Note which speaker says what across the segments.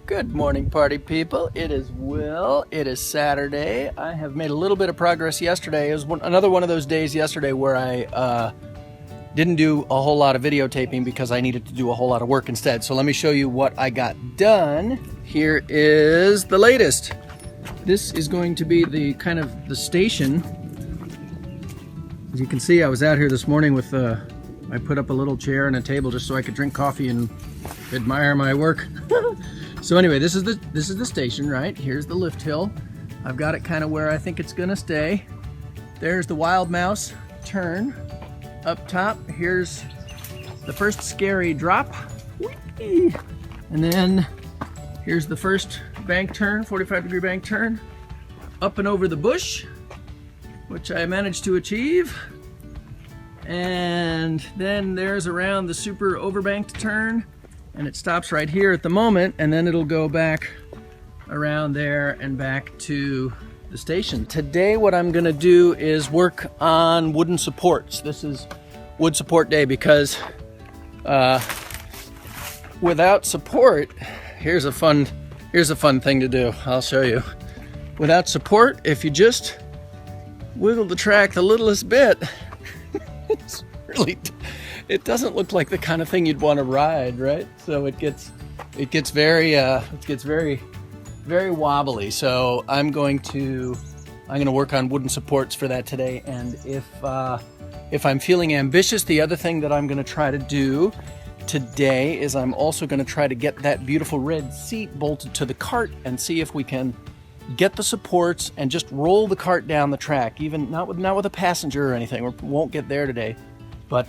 Speaker 1: Good morning, party people. It is Will. It is Saturday. I have made a little bit of progress yesterday. It was another one of those days yesterday where I didn't do a whole lot of videotaping because I needed to do a whole lot of work instead. So let me show you what I got done. Here is the latest. This is going to be the kind of the station. As you can see, I was out here this morning with I put up a little chair and a table just so I could drink coffee and admire my work. So anyway, this is the station, right? Here's the lift hill. I've got it kind of where I think it's gonna stay. There's the wild mouse turn up top. Here's the first scary drop. Whee! And then here's the first bank turn, 45-degree bank turn, up and over the bush, which I managed to achieve. And then there's around the super overbanked turn, and it stops right here at the moment, and then it'll go back around there and back to the station. Today what I'm gonna do is work on wooden supports. This is wood support day because without support, here's a fun thing to do. I'll show you. Without support, if you just wiggle the track the littlest bit, it's really, it doesn't look like the kind of thing you'd want to ride, right? So it gets very wobbly. So I'm going to work on wooden supports for that today. And if I'm feeling ambitious, the other thing that I'm going to try to do today is I'm also going to try to get that beautiful red seat bolted to the cart and see if we can get the supports and just roll the cart down the track, even not with a passenger or anything. We won't get there today, but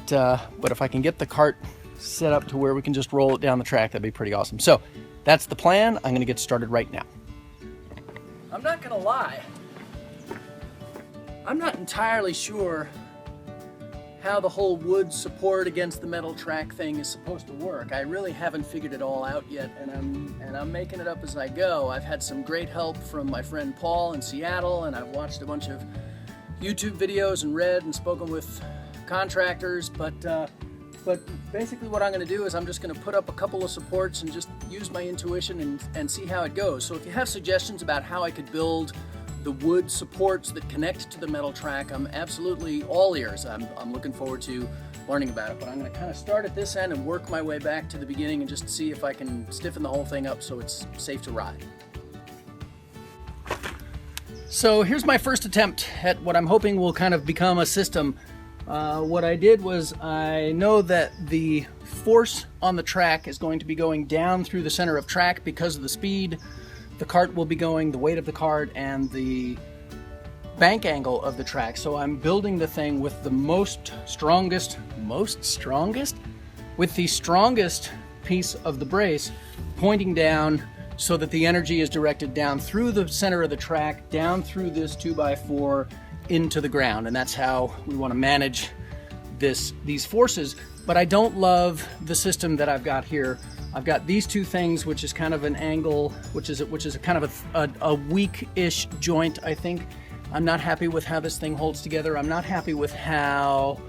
Speaker 1: if I can get the cart set up to where we can just roll it down the track, that'd be pretty awesome. So that's the plan. I'm gonna get started right now. I'm not gonna lie, I'm not entirely sure how the whole wood support against the metal track thing is supposed to work. I really haven't figured it all out yet, and I'm making it up as I go. I've had some great help from my friend Paul in Seattle, and I've watched a bunch of YouTube videos and read and spoken with contractors, but basically what I'm going to do is I'm just going to put up a couple of supports and just use my intuition and see how it goes. So if you have suggestions about how I could build the wood supports that connect to the metal track, I'm absolutely all ears. I'm looking forward to learning about it, but I'm going to kind of start at this end and work my way back to the beginning and just see if I can stiffen the whole thing up so it's safe to ride. So here's my first attempt at what I'm hoping will kind of become a system. What I did was, I know that the force on the track is going to be going down through the center of track because of the speed the cart will be going, the weight of the cart, and the bank angle of the track. So I'm building the thing with the strongest piece of the brace pointing down so that the energy is directed down through the center of the track, down through this 2x4 into the ground. And that's how we want to manage these forces. But I don't love the system that I've got here. I've got these two things, which is kind of an angle, which is a kind of a weak-ish joint, I think. I'm not happy with how this thing holds together. I'm not happy with how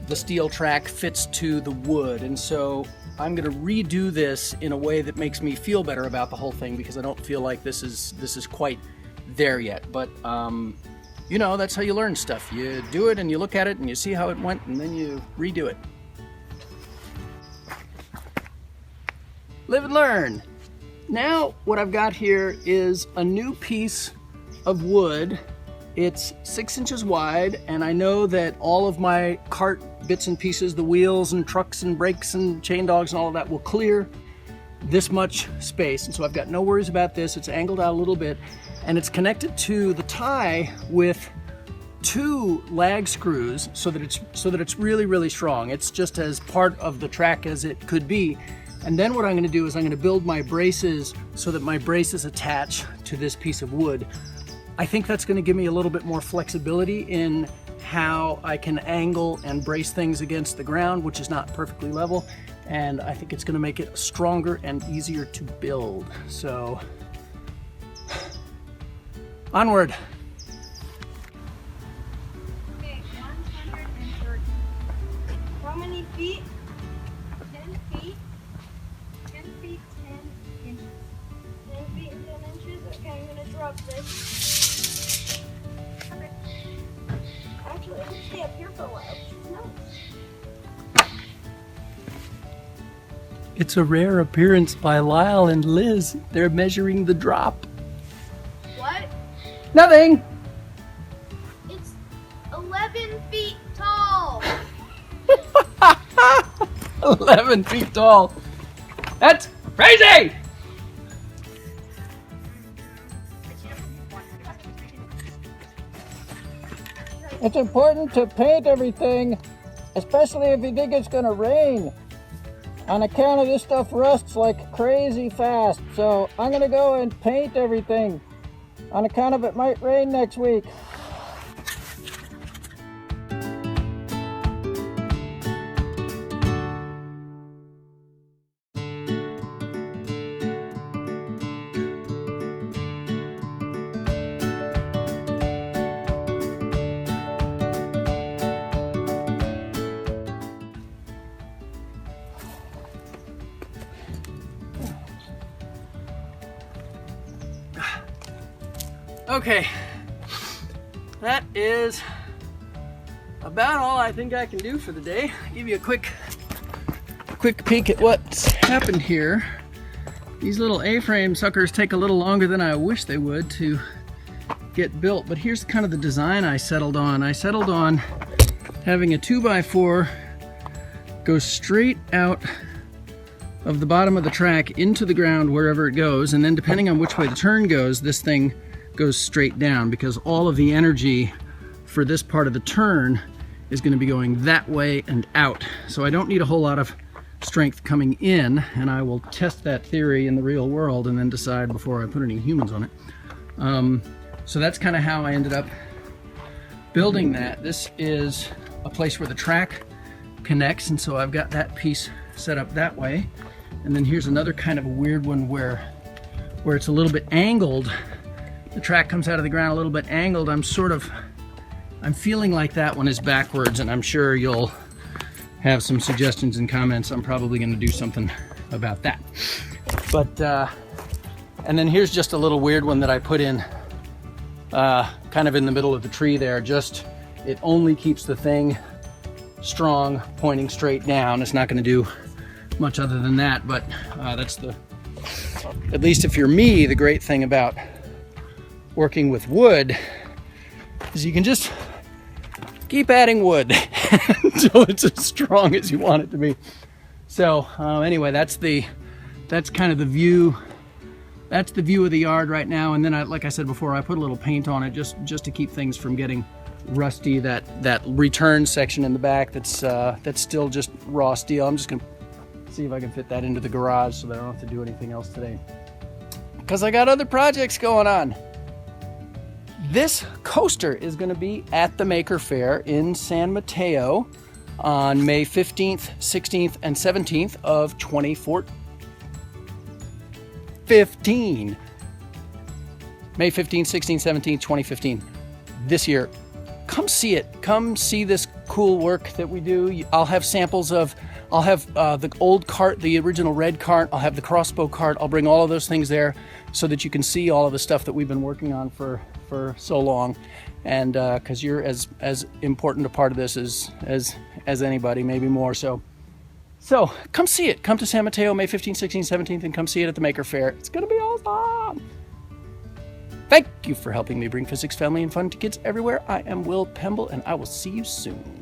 Speaker 1: the steel track fits to the wood. And so I'm gonna redo this in a way that makes me feel better about the whole thing, because I don't feel like this is quite there yet. But you know, that's how you learn stuff. You do it and you look at it and you see how it went, and then you redo it. Live and learn. Now what I've got here is a new piece of wood. It's 6 inches wide, and I know that all of my cart bits and pieces, the wheels and trucks and brakes and chain dogs and all of that, will clear this much space. And so I've got no worries about this. It's angled out a little bit, and it's connected to the tie with 2 lag screws so that it's really, really strong. It's just as part of the track as it could be. And then what I'm going to do is I'm going to build my braces so that my braces attach to this piece of wood. I think that's going to give me a little bit more flexibility in how I can angle and brace things against the ground, which is not perfectly level. And I think it's going to make it stronger and easier to build. So, onward.
Speaker 2: Okay, 130. How many feet? 10 feet. 10 feet, 10 inches. rub this. Okay. Actually, I can stay up here for a while, which is nice.
Speaker 1: It's a rare appearance by Lyle and Liz. They're measuring the drop.
Speaker 2: What?
Speaker 1: Nothing.
Speaker 2: It's 11 feet tall.
Speaker 1: 11 feet tall. That's crazy. It's important to paint everything, especially if you think it's gonna rain. On account of this stuff rusts like crazy fast. So I'm gonna go and paint everything on account of it might rain next week. Okay, that is about all I think I can do for the day. Give you a quick peek at what's happened here. These little A-frame suckers take a little longer than I wish they would to get built, but here's kind of the design I settled on. I settled on having a 2x4 go straight out of the bottom of the track into the ground wherever it goes, and then depending on which way the turn goes, this thing goes straight down, because all of the energy for this part of the turn is going to be going that way and out. So I don't need a whole lot of strength coming in, and I will test that theory in the real world and then decide before I put any humans on it. So that's kind of how I ended up building that. This is a place where the track connects, and so I've got that piece set up that way. And then here's another kind of a weird one where it's a little bit angled. The track comes out of the ground a little bit angled. I'm feeling like that one is backwards, and I'm sure you'll have some suggestions and comments. I'm probably going to do something about that. But, and then here's just a little weird one that I put in kind of in the middle of the tree there. It only keeps the thing strong, pointing straight down. It's not going to do much other than that, but that's at least if you're me, the great thing about working with wood is you can just keep adding wood until it's as strong as you want it to be. So anyway, that's kind of the view. That's the view of the yard right now. And then like I said before, I put a little paint on it just to keep things from getting rusty. That return section in the back that's still just raw steel. I'm just gonna see if I can fit that into the garage so that I don't have to do anything else today, because I got other projects going on. This coaster is going to be at the Maker Faire in San Mateo on May 15th, 16th, and 17th of 2015. May 15th, 16th, 17th, 2015. This year. Come see it. Come see this cool work that we do. I'll have samples of, the old cart, the original red cart. I'll have the crossbow cart. I'll bring all of those things there so that you can see all of the stuff that we've been working on for so long, and because you're as important a part of this as anybody, maybe more so. So come see it. Come to San Mateo May 15th, 16th, 17th, and come see it at the Maker Faire. It's gonna be awesome. Thank you for helping me bring physics, family, and fun to kids everywhere. I am Will Pemble, and I will see you soon.